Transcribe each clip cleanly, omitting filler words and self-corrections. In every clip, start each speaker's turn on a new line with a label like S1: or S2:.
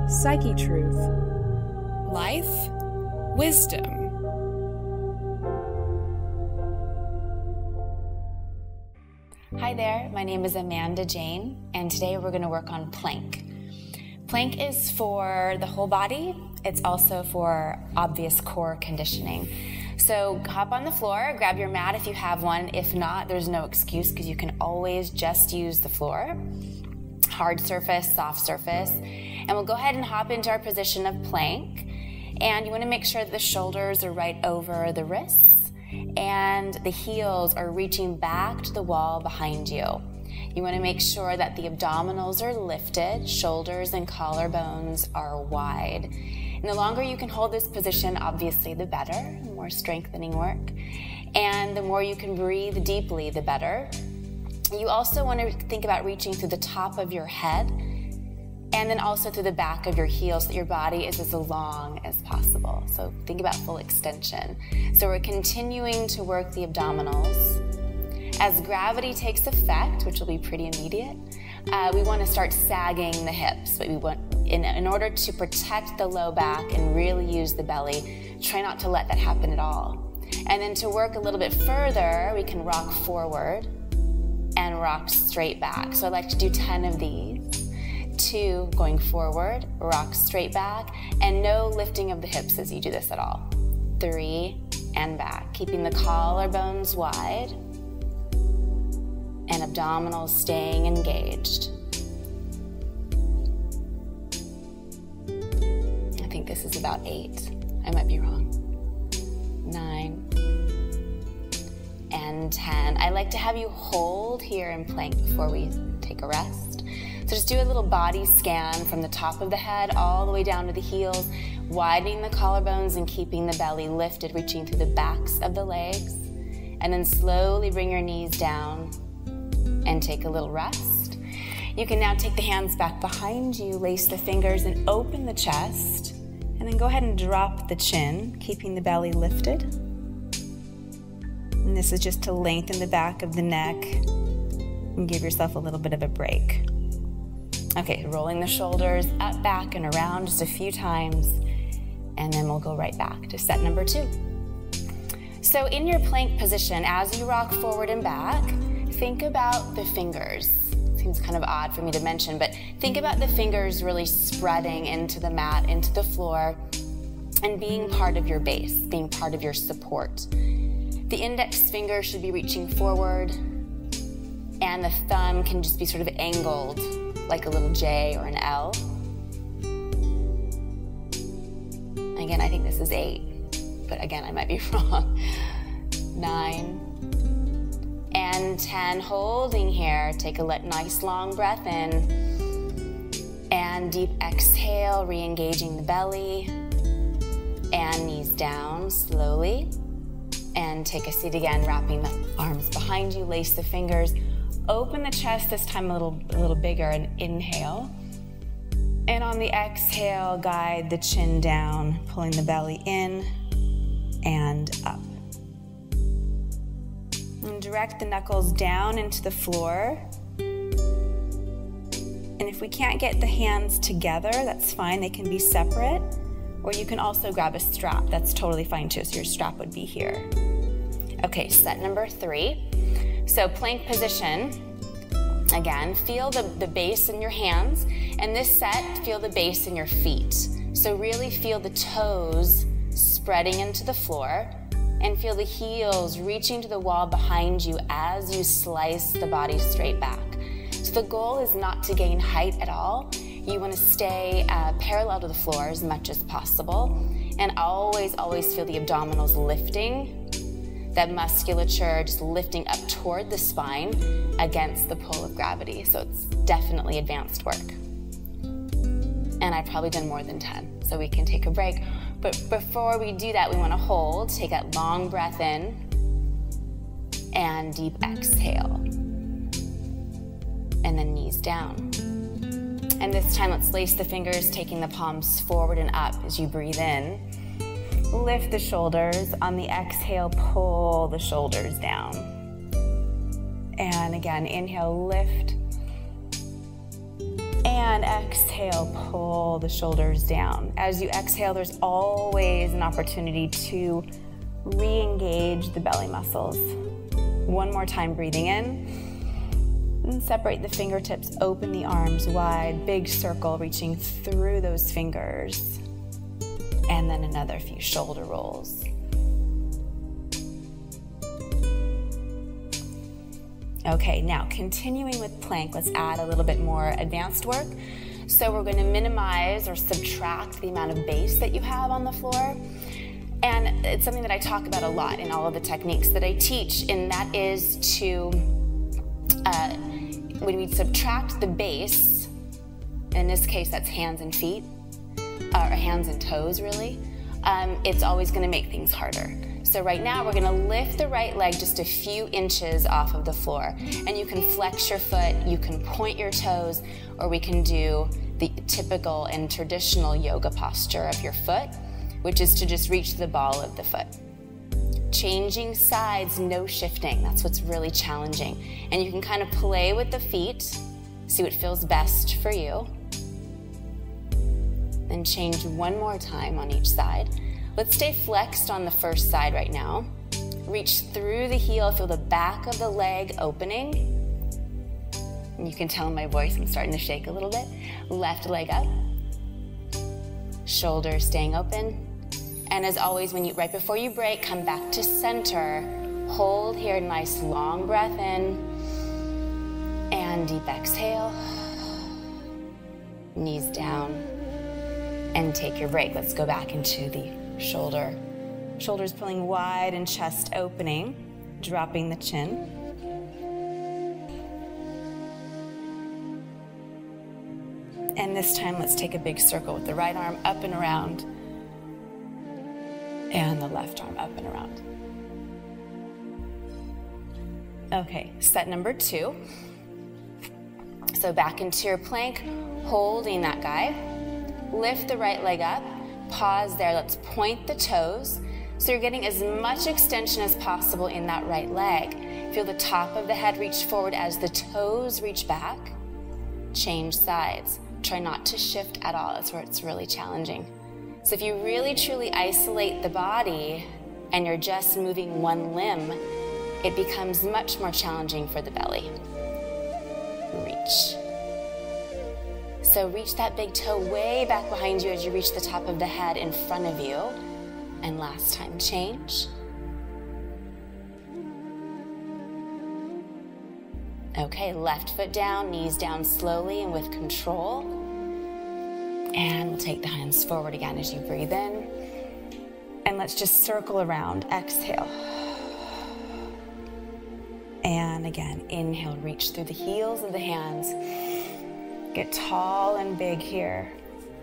S1: Psyche Truth.
S2: Life, wisdom.
S3: Hi there, my name is Amanda Jane, and today we're going to work on plank. Plank is for the whole body. It's also for obvious core conditioning. So hop on the floor, grab your mat if you have one. If not, there's no excuse because you can always just use the floor. Hard surface, soft surface. And we'll go ahead and hop into our position of plank. And you want to make sure that the shoulders are right over the wrists and the heels are reaching back to the wall behind you. You want to make sure that the abdominals are lifted, shoulders and collarbones are wide. And the longer you can hold this position, obviously the better, the more strengthening work. And the more you can breathe deeply, the better. You also want to think about reaching through the top of your head and then also through the back of your heels so that your body is as long as possible. So think about full extension. So we're continuing to work the abdominals. As gravity takes effect, which will be pretty immediate, we want to start sagging the hips. But we want, in order to protect the low back and really use the belly, try not to let that happen at all. And then to work a little bit further, we can rock forward and rock straight back. So I like to do 10 of these. 2, going forward, rock straight back, and no lifting of the hips as you do this at all. 3, and back, keeping the collarbones wide and abdominals staying engaged. I think this is about 8. I might be wrong. 9 and 10. I like to have you hold here in plank before we take a rest. So just do a little body scan from the top of the head all the way down to the heels, widening the collarbones and keeping the belly lifted, reaching through the backs of the legs. And then slowly bring your knees down and take a little rest. You can now take the hands back behind you, lace the fingers and open the chest. And then go ahead and drop the chin, keeping the belly lifted. And this is just to lengthen the back of the neck and give yourself a little bit of a break. Okay, rolling the shoulders up, back, and around just a few times, and then we'll go right back to set number 2. So in your plank position, as you rock forward and back, think about the fingers. Seems kind of odd for me to mention, but think about the fingers really spreading into the mat, into the floor, and being part of your base, being part of your support. The index finger should be reaching forward, and the thumb can just be sort of angled like a little J or an L. Again, I think this is 8, but again, I might be wrong. 9 and 10, holding here. Take a nice long breath in, and deep exhale, re-engaging the belly, and knees down slowly, and take a seat again, wrapping the arms behind you, lace the fingers, open the chest, this time a little bigger, and inhale. And on the exhale, guide the chin down, pulling the belly in and up. And direct the knuckles down into the floor. And if we can't get the hands together, that's fine, they can be separate. Or you can also grab a strap, that's totally fine too, so your strap would be here. Okay, set number 3. So plank position, again, feel the base in your hands, and this set, feel the base in your feet. So really feel the toes spreading into the floor, and feel the heels reaching to the wall behind you as you slice the body straight back. So the goal is not to gain height at all. You want to stay parallel to the floor as much as possible, and always feel the abdominals lifting, that musculature just lifting up toward the spine against the pull of gravity. So it's definitely advanced work. And I've probably done more than 10, so we can take a break. But before we do that, we want to hold, take that long breath in, and deep exhale. And then knees down. And this time, let's lace the fingers, taking the palms forward and up as you breathe in. Lift the shoulders. On the exhale, pull the shoulders down. And again, inhale, lift. And And exhale, pull the shoulders down. As you exhale, there's always an opportunity to re-engage the belly muscles. One more time, breathing in. And separate the fingertips, open the arms wide, big circle, reaching through those fingers. And then another few shoulder rolls. Okay, now continuing with plank, let's add a little bit more advanced work. So we're going to minimize or subtract the amount of base that you have on the floor. And it's something that I talk about a lot in all of the techniques that I teach, and that is to, when we subtract the base, in this case that's hands and feet, or hands and toes really, it's always going to make things harder. So right now we're going to lift the right leg just a few inches off of the floor, and you can flex your foot, you can point your toes, or we can do the typical and traditional yoga posture of your foot, which is to just reach the ball of the foot. Changing sides, no shifting. That's what's really challenging. And you can kind of play with the feet, see what feels best for you. Then change one more time on each side. Let's stay flexed on the first side right now. Reach through the heel, feel the back of the leg opening. And you can tell in my voice I'm starting to shake a little bit. Left leg up. Shoulders staying open. And as always, right before you break, come back to center. Hold here, nice long breath in. And deep exhale. Knees down. And take your break. Let's go back into the shoulders pulling wide and chest opening, dropping the chin. And this time, let's take a big circle with the right arm up and around, and the left arm up and around. Okay, set number 2. So back into your plank, holding that guy. Lift the right leg up. Pause there, let's point the toes. So you're getting as much extension as possible in that right leg. Feel the top of the head reach forward as the toes reach back. Change sides. Try not to shift at all, that's where it's really challenging. So if you really truly isolate the body and you're just moving one limb, it becomes much more challenging for the belly. Reach. So reach that big toe way back behind you as you reach the top of the head in front of you. And last time, change. Okay, left foot down, knees down slowly and with control. And we'll take the hands forward again as you breathe in. And let's just circle around, exhale. And again, inhale, reach through the heels of the hands. Get tall and big here.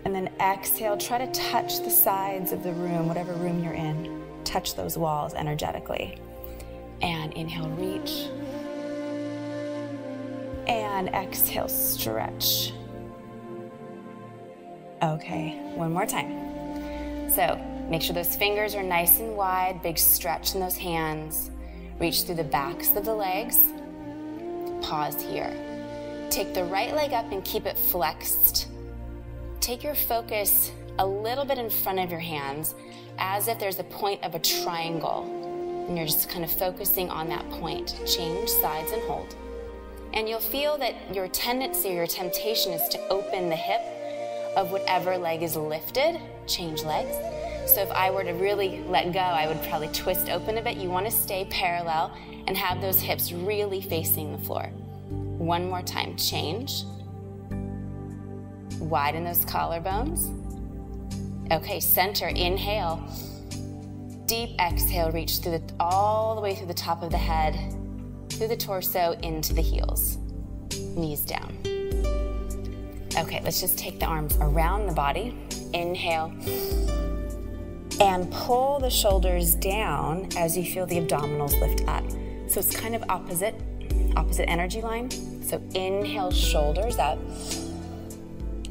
S3: And then exhale, try to touch the sides of the room, whatever room you're in. Touch those walls energetically. And inhale, reach. And exhale, stretch. Okay, one more time. So make sure those fingers are nice and wide, big stretch in those hands. Reach through the backs of the legs. Pause here. Take the right leg up and keep it flexed. Take your focus a little bit in front of your hands as if there's a point of a triangle. And you're just kind of focusing on that point. Change sides and hold. And you'll feel that your tendency or your temptation is to open the hip of whatever leg is lifted. Change legs. So if I were to really let go, I would probably twist open a bit. You want to stay parallel and have those hips really facing the floor. One more time, change. Widen those collarbones. Okay, center, inhale. Deep exhale, reach through all the way through the top of the head, through the torso, into the heels. Knees down. Okay, let's just take the arms around the body. Inhale. And pull the shoulders down as you feel the abdominals lift up. So it's kind of opposite energy line. So inhale, shoulders up.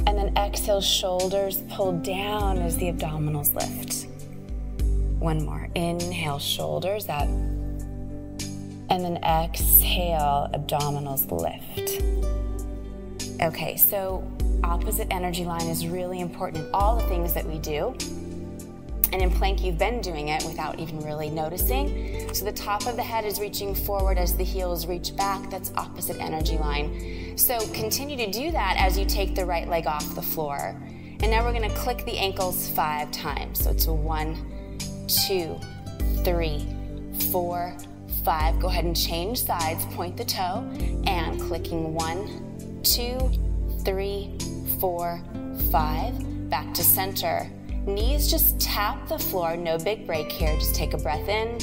S3: And then exhale, shoulders pull down as the abdominals lift. One more. Inhale, shoulders up. And then exhale, abdominals lift. Okay, so opposite energy line is really important in all the things that we do. And in plank, you've been doing it without even really noticing. So the top of the head is reaching forward as the heels reach back. That's opposite energy line. So continue to do that as you take the right leg off the floor. And now we're gonna click the ankles 5 times. So it's a 1, 2, 3, 4, 5. Go ahead and change sides, point the toe, and clicking 1, 2, 3, 4, 5. Back to center. Knees just tap the floor, no big break here. Just take a breath in.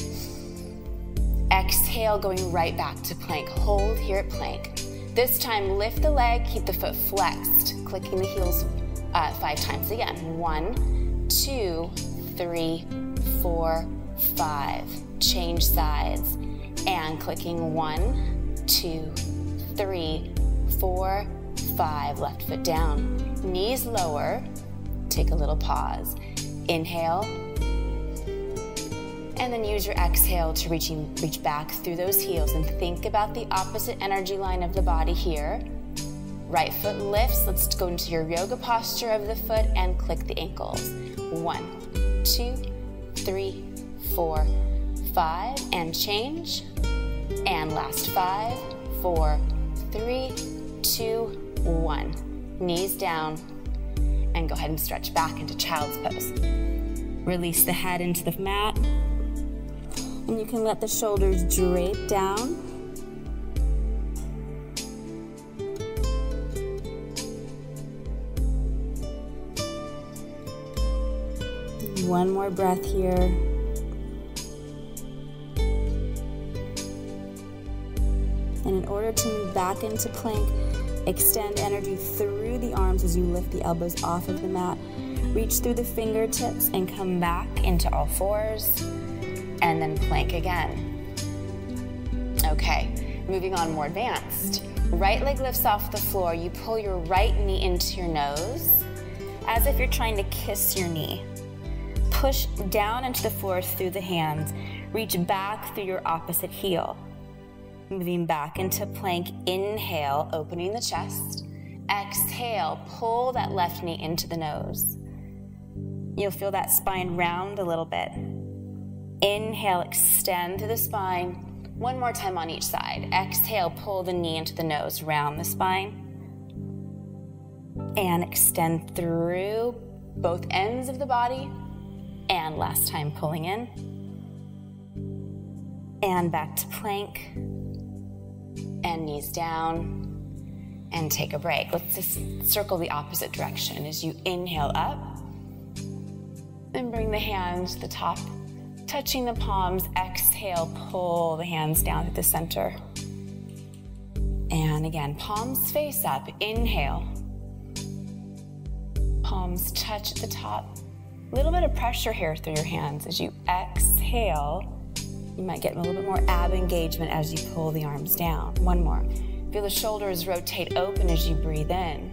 S3: Exhale, going right back to plank. Hold here at plank. This time, lift the leg, keep the foot flexed, clicking the heels 5 times again. 1, 2, 3, 4, 5. Change sides. And clicking 1, 2, 3, 4, 5. Left foot down. Knees lower. Take a little pause. Inhale. And then use your exhale to reach back through those heels and think about the opposite energy line of the body here. Right foot lifts. Let's go into your yoga posture of the foot and click the ankles. 1, 2, 3, 4, 5. And change. And last 5, 4, 3, 2, 1. Knees down. And go ahead and stretch back into child's pose. Release the head into the mat. And you can let the shoulders drape down. One more breath here. And in order to move back into plank, extend energy through the arms as you lift the elbows off of the mat. Reach through the fingertips and come back into all fours. And then plank again. Okay, moving on more advanced. Right leg lifts off the floor. You pull your right knee into your nose as if you're trying to kiss your knee. Push down into the floor through the hands. Reach back through your opposite heel. Moving back into plank, inhale, opening the chest. Exhale, pull that left knee into the nose. You'll feel that spine round a little bit. Inhale, extend through the spine. One more time on each side. Exhale, pull the knee into the nose, round the spine. And extend through both ends of the body. And last time, pulling in. And back to plank. And knees down, and take a break. Let's just circle the opposite direction as you inhale up, and bring the hands to the top, touching the palms. Exhale, pull the hands down to the center. And again, palms face up, inhale. Palms touch at the top. A little bit of pressure here through your hands as you exhale. You might get a little bit more ab engagement as you pull the arms down. One more. Feel the shoulders rotate open as you breathe in.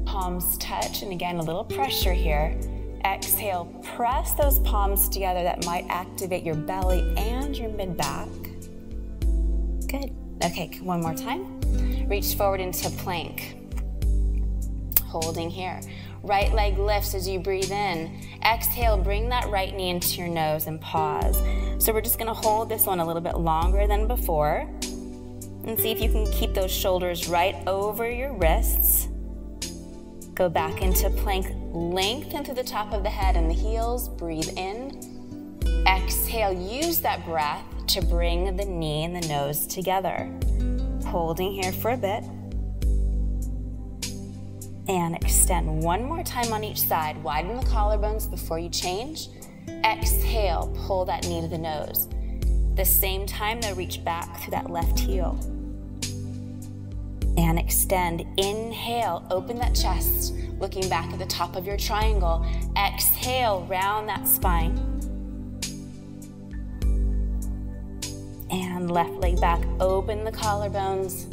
S3: Palms touch, and again, a little pressure here. Exhale, press those palms together. That might activate your belly and your mid-back. Good. Okay, one more time. Reach forward into plank. Holding here. Right leg lifts as you breathe in. Exhale, bring that right knee into your nose and pause. So we're just gonna hold this one a little bit longer than before. And see if you can keep those shoulders right over your wrists. Go back into plank, lengthen through the top of the head and the heels. Breathe in. Exhale, use that breath to bring the knee and the nose together. Holding here for a bit. And extend one more time on each side. Widen the collarbones before you change. Exhale, pull that knee to the nose. The same time, though, reach back through that left heel. And extend. Inhale, open that chest, looking back at the top of your triangle. Exhale, round that spine. And left leg back, open the collarbones,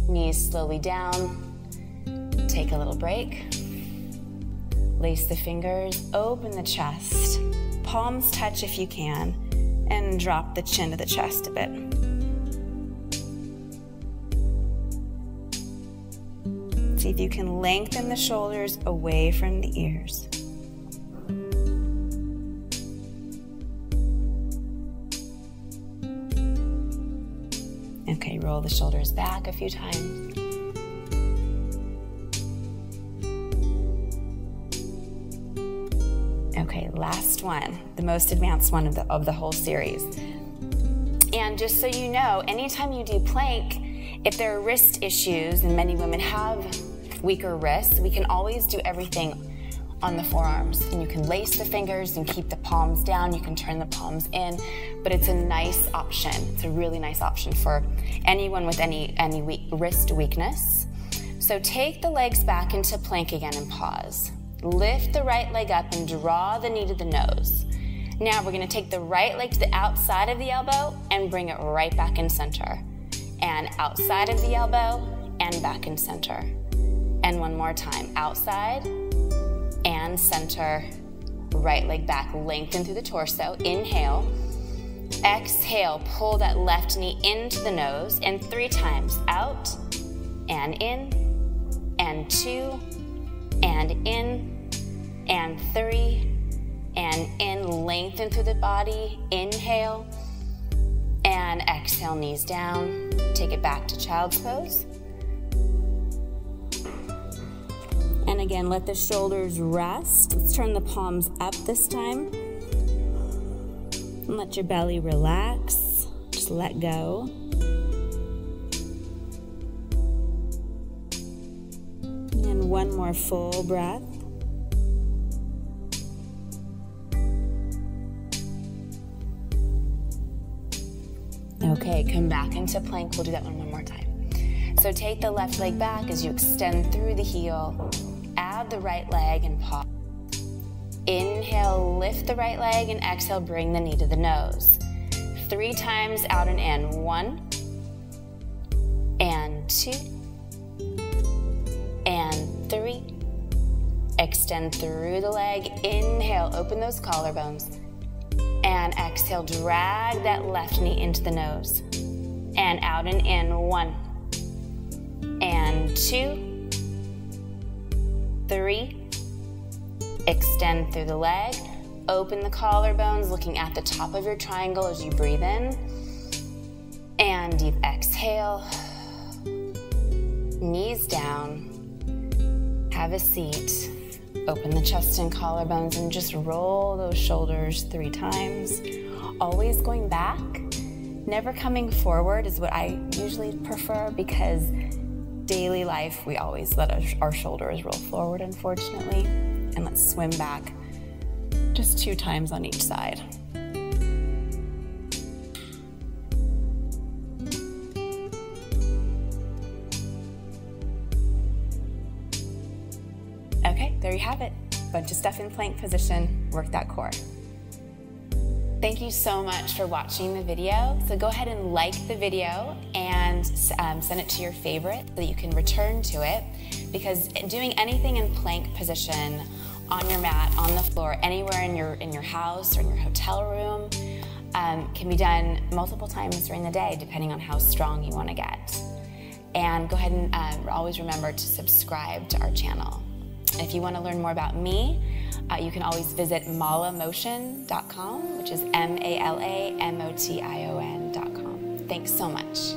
S3: knees slowly down. Take a little break. Lace the fingers, open the chest. Palms touch if you can, and drop the chin to the chest a bit. See if you can lengthen the shoulders away from the ears. Okay, roll the shoulders back a few times. Okay, last one, the most advanced one of the whole series. And just so you know, anytime you do plank, if there are wrist issues, and many women have weaker wrists, we can always do everything on the forearms. And you can lace the fingers and keep the palms down. You can turn the palms in, but it's a nice option. It's a really nice option for anyone with any wrist weakness. So take the legs back into plank again and pause. Lift the right leg up and draw the knee to the nose. Now we're gonna take the right leg to the outside of the elbow and bring it right back in center. And outside of the elbow and back in center. And one more time, outside and center. Right leg back, lengthen through the torso. Inhale. Exhale, pull that left knee into the nose. And 3 times, out and in, and 2, and in, and 3, and in. Lengthen through the body. Inhale, and exhale, knees down. Take it back to child's pose. And again, let the shoulders rest. Let's turn the palms up this time. And let your belly relax. Just let go. And one more full breath. Okay, come back into plank. We'll do that one more time. So take the left leg back as you extend through the heel. Add the right leg and pause. Inhale, lift the right leg, and exhale, bring the knee to the nose. 3 times, out and in. 1, and 2, and 3. Extend through the leg. Inhale, open those collarbones. And exhale, drag that left knee into the nose. And out and in. 1, and 2, 3. Extend through the leg. Open the collarbones, looking at the top of your triangle as you breathe in. And deep exhale. Knees down. Have a seat. Open the chest and collarbones and just roll those shoulders 3 times. Always going back. Never coming forward is what I usually prefer, because daily life, we always let our shoulders roll forward, unfortunately. And let's swim back just 2 times on each side. Okay, there you have it. Bunch of stuff in plank position, work that core. Thank you so much for watching the video. So go ahead and like the video and send it to your favorite so that you can return to it, because doing anything in plank position on your mat, on the floor, anywhere in your house or in your hotel room can be done multiple times during the day, depending on how strong you want to get. And go ahead and always remember to subscribe to our channel. And if you want to learn more about me, you can always visit malamotion.com, which is MALAMOTION.com. Thanks so much.